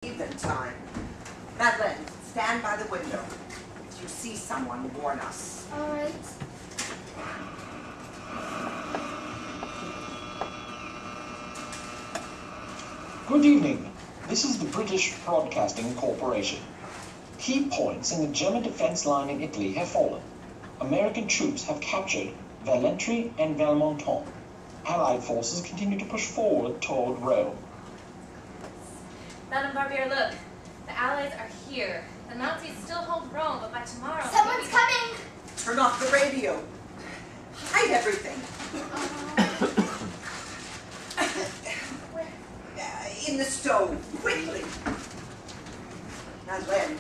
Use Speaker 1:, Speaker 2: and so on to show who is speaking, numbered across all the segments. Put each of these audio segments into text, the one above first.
Speaker 1: Even time. Madeline, stand by the window. If you see someone, warn us.
Speaker 2: All right.
Speaker 3: Good evening. This is the British Broadcasting Corporation. Key points in the German defense line in Italy have fallen. American troops have captured Valentry and Valmonton. Allied forces continue to push forward toward Rome.
Speaker 4: Madame Barbier, look. The Allies are here. The Nazis still hold Rome, but by tomorrow...
Speaker 2: Someone's coming!
Speaker 1: Turn off the radio. Hide everything. In the stove, quickly. Madeline.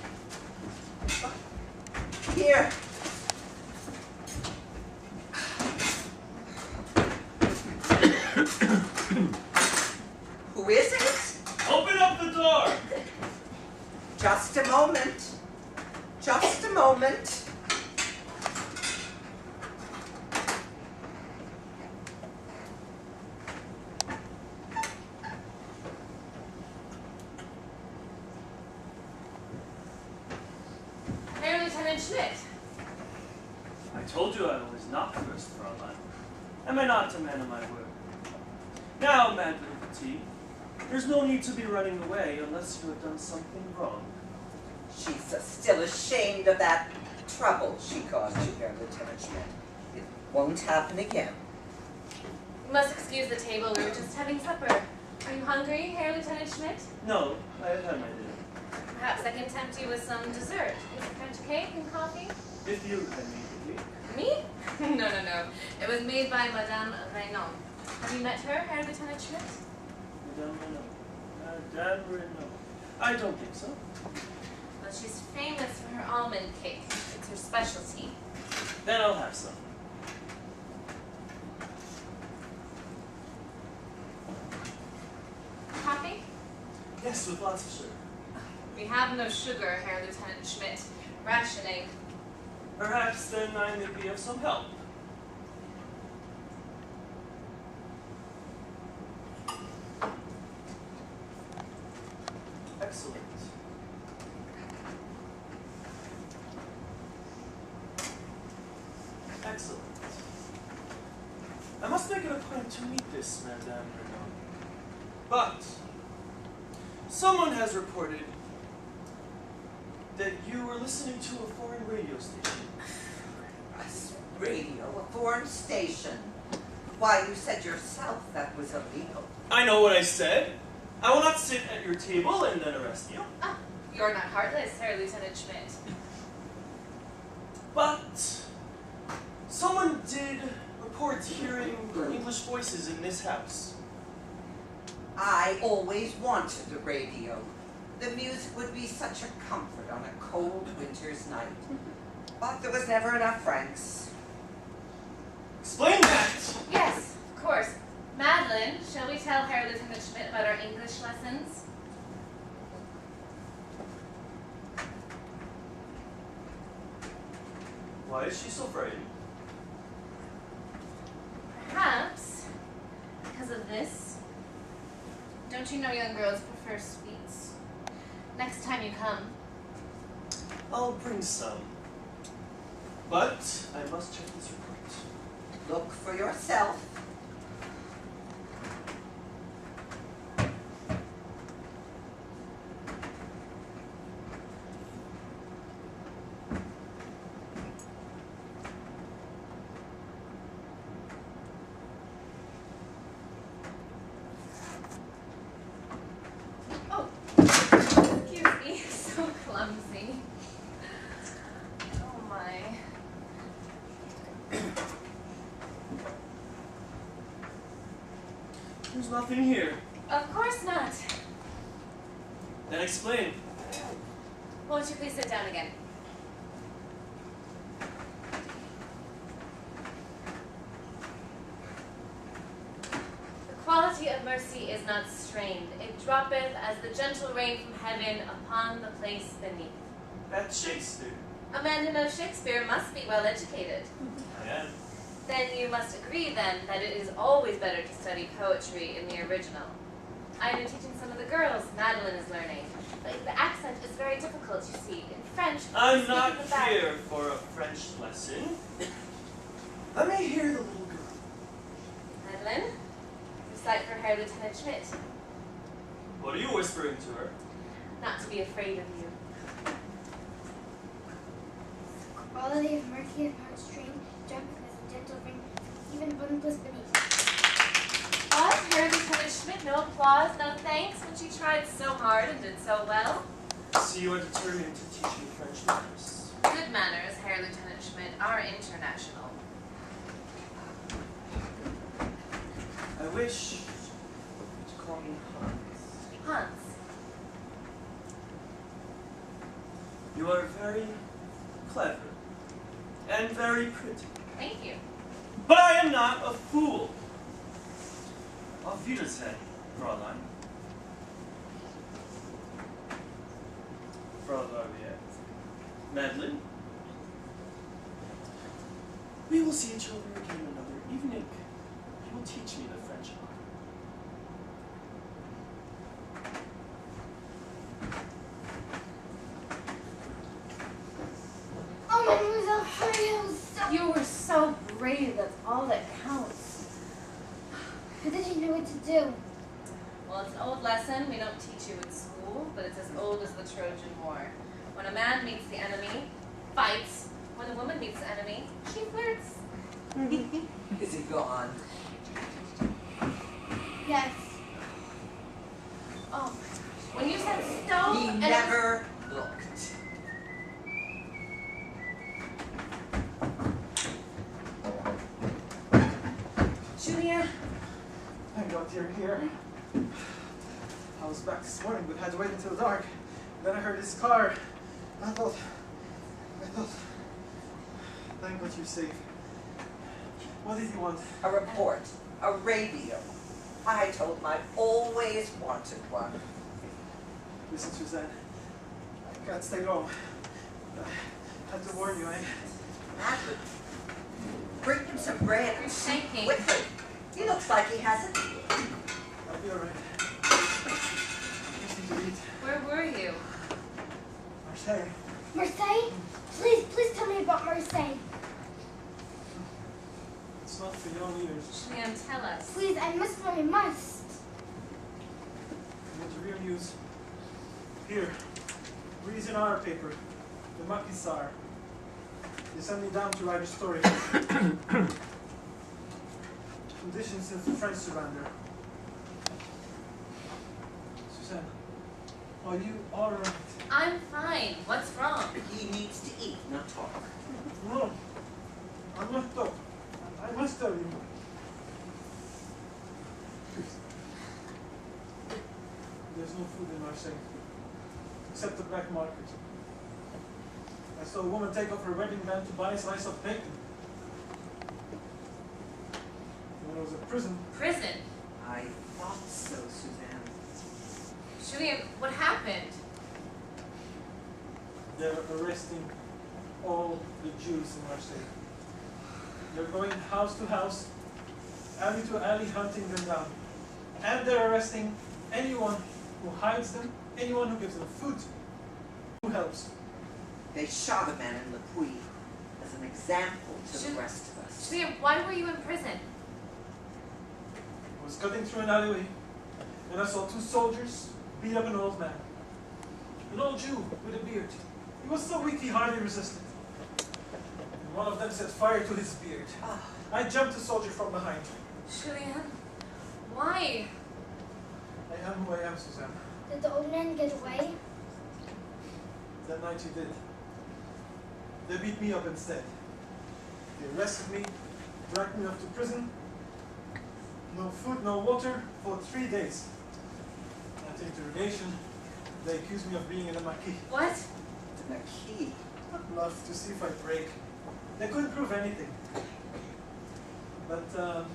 Speaker 1: Here. Who is it?
Speaker 5: Open up the door!
Speaker 1: Just a moment. Just a moment.
Speaker 4: Herr Lieutenant Schmidt.
Speaker 5: I told you I was not first, Fraulein. Am I not a man of my word? Now, Madeline Petit, there's no need to be running away unless you have done something wrong.
Speaker 1: She's still ashamed of that trouble she caused you, Herr Lieutenant Schmidt. It won't happen again.
Speaker 4: You must excuse the table. We were just having supper. Are you hungry, Herr Lieutenant Schmidt?
Speaker 5: No, I have had my dinner.
Speaker 4: Perhaps I can tempt you with some dessert. With French cake and coffee?
Speaker 5: If you immediately.
Speaker 4: Me? No. It was made by Madame Renaud. Have you met her, Herr Lieutenant Schmidt?
Speaker 5: Madame Renaud. Madame Renaud. I don't think so.
Speaker 4: Well, she's famous for her almond cake. It's her specialty.
Speaker 5: Then I'll have some.
Speaker 4: Coffee?
Speaker 5: Yes, with lots of sugar.
Speaker 4: We have no sugar, Herr Lieutenant Schmidt. Rationing.
Speaker 5: Perhaps then I may be of some help. Excellent. Excellent. I must make it a point to meet this Madame Renaud. But someone has reported that you were listening to a foreign radio station.
Speaker 1: A radio, a foreign station. Why, you said yourself that was illegal.
Speaker 5: I know what I said. I will not sit at your table and then arrest you.
Speaker 4: Ah, you're not heartless, Herr Lieutenant Schmidt.
Speaker 5: But someone did report hearing English voices in this house.
Speaker 1: I always wanted the radio. The music would be such a comfort on a cold winter's night. But there was never enough francs.
Speaker 5: Explain that!
Speaker 4: Yes, of course. Madeline, shall we tell Herr Lieutenant Schmidt about our English lessons?
Speaker 5: Why is she so frightened?
Speaker 4: Perhaps because of this. Don't you know young girls prefer sweets? Next time you come.
Speaker 5: I'll bring some. But I must check this report.
Speaker 1: Look for yourself.
Speaker 4: Oh, excuse me, so clumsy. Oh my.
Speaker 5: There's nothing here.
Speaker 4: Of course not.
Speaker 5: Then explain.
Speaker 4: Won't you please sit down again? The quality of mercy is not strained. It droppeth as the gentle rain from heaven upon the place beneath.
Speaker 5: That's Shakespeare.
Speaker 4: A man who knows Shakespeare must be well educated.
Speaker 5: I am.
Speaker 4: Then you must agree, then, that it is always better to study poetry in the original. I've been teaching some of the girls. Madeline is learning. But the accent is very difficult, you see. In French,
Speaker 5: I'm
Speaker 4: speak
Speaker 5: not
Speaker 4: the back.
Speaker 5: here for a French lesson. Let me hear the little girl.
Speaker 4: Madeline, recite for Herr Lieutenant Schmidt.
Speaker 5: What are you whispering to her?
Speaker 4: Not to be afraid of you.
Speaker 2: Quality of murky and hard stream, jump as a gentle ring, even bundles beneath.
Speaker 4: What? Herr Lieutenant Schmidt, no applause, no thanks when she tried so hard and did so well?
Speaker 5: So you are determined to teach me French manners.
Speaker 4: Good manners, Herr Lieutenant Schmidt, are international.
Speaker 5: I wish you to call me Hans.
Speaker 4: Hans,
Speaker 5: You are very clever and very pretty.
Speaker 4: thank you.
Speaker 5: But I am not a fool. Auf Wiedersehen, Fräulein. Frau Larviette. Madeline. We will see each other again another evening. You will teach me the French art.
Speaker 2: Oh, Mademoiselle Fleur, so...
Speaker 4: You were so brave, that's all that counts.
Speaker 2: How did you know what to do?
Speaker 4: Well, it's an old lesson we don't teach you in school, but it's as old as the Trojan War. When a man meets the enemy, fights. When a woman meets the enemy, she flirts.
Speaker 1: Is he gone?
Speaker 2: Yes.
Speaker 4: Oh, when you said stone,
Speaker 1: He
Speaker 4: and
Speaker 1: never looked.
Speaker 4: Julia,
Speaker 6: Thank God you're here. I was back this morning, but had to wait until dark. Then I heard his car. I thought, thank God you're safe. What did you want?
Speaker 1: A report. A radio. I told him I've always wanted one.
Speaker 6: Listen, Suzanne, I can't stay long. I had to warn you,
Speaker 1: Madeline, bring him some bread.
Speaker 4: you're shaking.
Speaker 1: Quickly. He looks like he hasn't.
Speaker 6: I'll be alright. Just need to eat.
Speaker 4: Where were you?
Speaker 6: Marseille.
Speaker 2: Marseille? Please tell me about Marseille.
Speaker 6: It's not for young ears.
Speaker 4: Julian, tell us.
Speaker 2: Please, I must know, I must.
Speaker 6: You want the real news? Here. Reads in our paper. The Maquis Tsar. They sent me down to write a story. Conditions since the French surrender. Suzanne, are you alright?
Speaker 4: I'm fine. What's wrong?
Speaker 1: He needs to eat, not talk.
Speaker 6: No, I'm not talking. I must tell you. There's no food in Marseille, except the black market. I saw a woman take off her wedding band to buy a slice of bacon. There was a prison.
Speaker 4: Prison.
Speaker 1: I thought so, Suzanne.
Speaker 4: Julian, what happened?
Speaker 6: They're arresting all the Jews in Marseille. They're going house to house, alley to alley, hunting them down. And they're arresting anyone who hides them, anyone who gives them food, who helps.
Speaker 1: They shot a man in Le Puy as an example to
Speaker 4: Ju-
Speaker 1: the rest of us.
Speaker 4: Julian, why were you in prison?
Speaker 6: I was cutting through an alleyway, and I saw two soldiers beat up an old man. An old Jew with a beard. He was so weak he hardly resisted. And one of them set fire to his beard.
Speaker 1: Ah,
Speaker 6: I jumped the soldier from behind.
Speaker 4: Julian, why?
Speaker 6: I am who I am, Suzanne.
Speaker 2: Did the old man get away?
Speaker 6: That night he did. They beat me up instead. They arrested me, dragged me off to prison. No food, no water for 3 days. At interrogation, they accused me of being in a maquis.
Speaker 4: What?
Speaker 1: the Maquis.
Speaker 6: Love to see if I break. They couldn't prove anything. But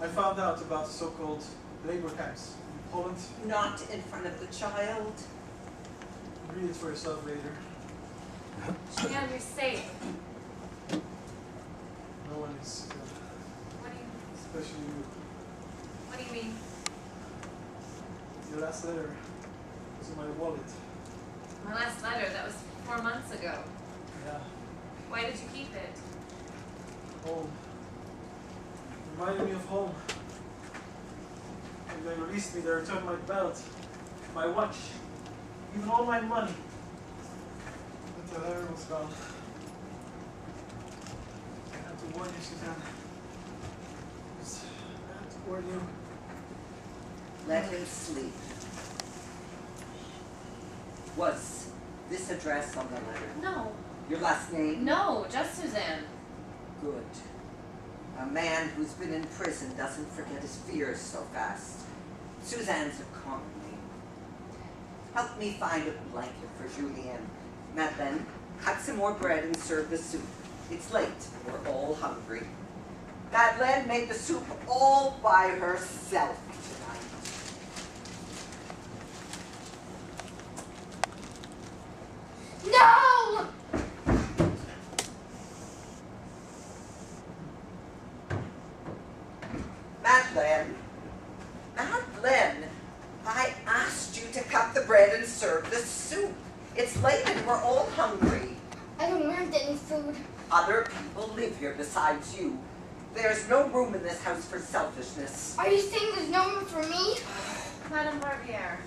Speaker 6: I found out about the so-called labor camps in Poland.
Speaker 1: Not in front of the child.
Speaker 6: Read it for yourself later.
Speaker 4: Julian, you're safe.
Speaker 6: No one is,
Speaker 4: What do you
Speaker 6: especially you.
Speaker 4: What do you mean?
Speaker 6: Your last letter was in my wallet.
Speaker 4: My last letter, that was 4 months ago.
Speaker 6: Yeah.
Speaker 4: Why did you keep it?
Speaker 6: Home. Reminded me of home. When they released me, they returned my belt, my watch, even all my money. But the letter was gone. I had to warn you, Suzanne. I had to warn you.
Speaker 1: Let him sleep. Was this address on the letter?
Speaker 4: No.
Speaker 1: Your last name?
Speaker 4: No, just Suzanne.
Speaker 1: Good. A man who's been in prison doesn't forget his fears so fast. Suzanne's a common name. Help me find a blanket for Julien. Madeleine, cut some more bread and serve the soup. It's late. We're all hungry. Madeleine made the soup all by herself tonight.
Speaker 2: No!
Speaker 1: Madeleine, Madeleine, I asked you to cut the bread and serve the soup. It's late and we're all hungry.
Speaker 2: I don't want any food.
Speaker 1: Other people live here besides you. There's no room in this house for selfishness.
Speaker 2: Are you saying there's no room for me?
Speaker 4: Madame Barbier.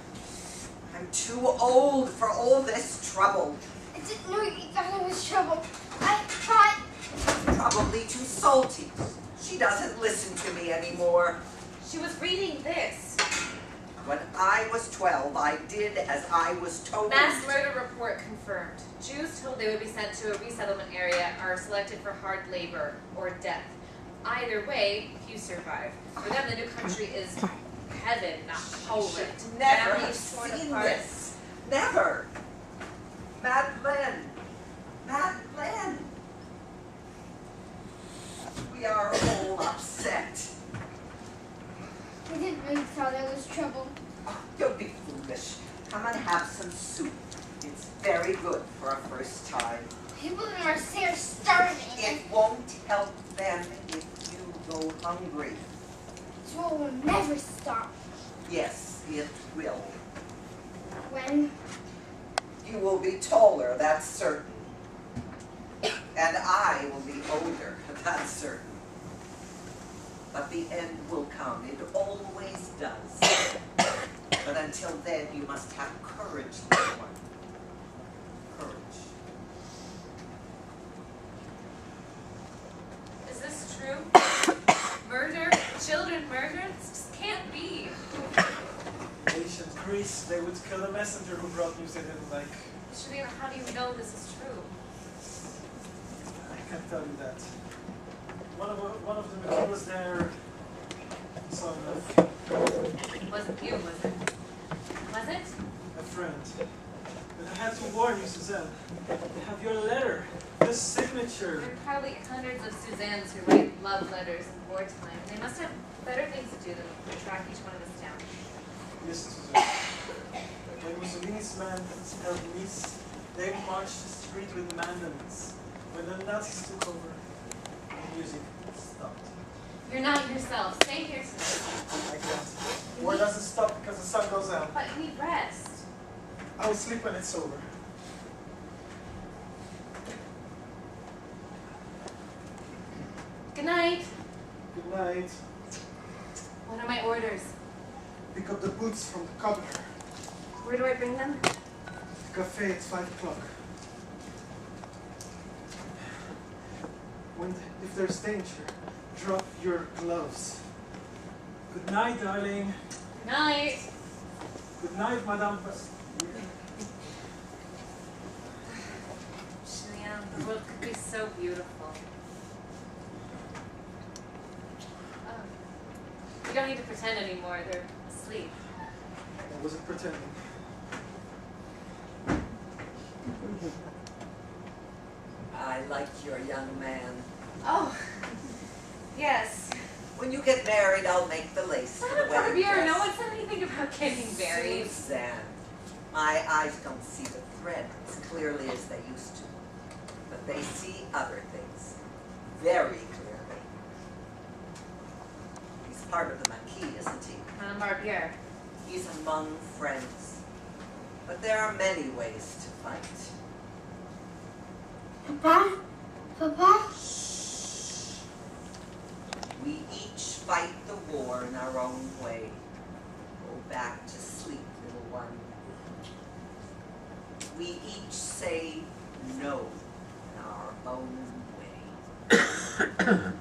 Speaker 1: I'm too old for all this trouble.
Speaker 2: I didn't know you thought I was trouble. I thought...
Speaker 1: Probably too salty. She doesn't listen to me anymore.
Speaker 4: She was reading this.
Speaker 1: When I was 12, I did as I was told.
Speaker 4: Mass murder report confirmed. Jews told they would be sent to a resettlement area are selected for hard labor or death. Either way, few survive. For them, the new country is heaven, not Poland.
Speaker 1: Never
Speaker 4: Families
Speaker 1: have
Speaker 4: torn
Speaker 1: seen
Speaker 4: apart.
Speaker 1: this. Never. Madeleine. Madeleine. We are all upset.
Speaker 2: I didn't know you thought I was trouble.
Speaker 1: Oh, don't be foolish. Come and have some soup. It's very good for a first time.
Speaker 2: People in Marseille are starving.
Speaker 1: It won't help them if you go hungry.
Speaker 2: This war will never stop.
Speaker 1: Yes, it will.
Speaker 2: When?
Speaker 1: You will be taller, that's certain. And I will be older, that's certain. But the end will come. It always does. But until then, you must have courage, little one. Courage.
Speaker 4: Is this true? Murder? Children murdered? This just can't be.
Speaker 6: Ancient Greece, they would kill a messenger who brought news they didn't like.
Speaker 4: Shalina, how do you know this is true?
Speaker 6: I can't tell you that. One of them was their son,
Speaker 4: It wasn't you, was it? Was it?
Speaker 6: a friend. But I had to warn you, Suzanne. I have your letter, the signature.
Speaker 4: There are probably hundreds of Suzannes who write love letters in wartime. They must have better things to do than track each one of us down.
Speaker 6: Listen, Suzanne. When Mussolini's men held Nice, they marched the street with mandolins. When the Nazis took over, the music stopped.
Speaker 4: You're not yourself. Stay here tonight.
Speaker 6: I can't. War doesn't stop because the sun goes out.
Speaker 4: But you need rest.
Speaker 6: I will sleep when it's over.
Speaker 4: Good night.
Speaker 6: Good night.
Speaker 4: What are my orders?
Speaker 6: Pick up the boots from the cobbler.
Speaker 4: Where do I bring them?
Speaker 6: The cafe at 5 o'clock. If there's danger, drop your gloves. Good night, darling.
Speaker 4: Good night.
Speaker 6: Good night, Madame.
Speaker 4: Julianne, the world could be so beautiful. Oh. You don't need to pretend anymore. They're asleep.
Speaker 6: I wasn't pretending.
Speaker 1: I like your young man.
Speaker 4: Oh, yes.
Speaker 1: When you get married, I'll make the lace for the
Speaker 4: Madame
Speaker 1: wedding
Speaker 4: Barbier,
Speaker 1: dress.
Speaker 4: no one said anything about getting married.
Speaker 1: Suzanne, my eyes don't see the thread as clearly as they used to. But they see other things. Very clearly. He's part of the Maquis, isn't he?
Speaker 4: Madame Barbier,
Speaker 1: He's among friends. But there are many ways to fight.
Speaker 2: Papa? Papa?
Speaker 1: We each fight the war in our own way. Go back to sleep, little one. We each say no in our own way.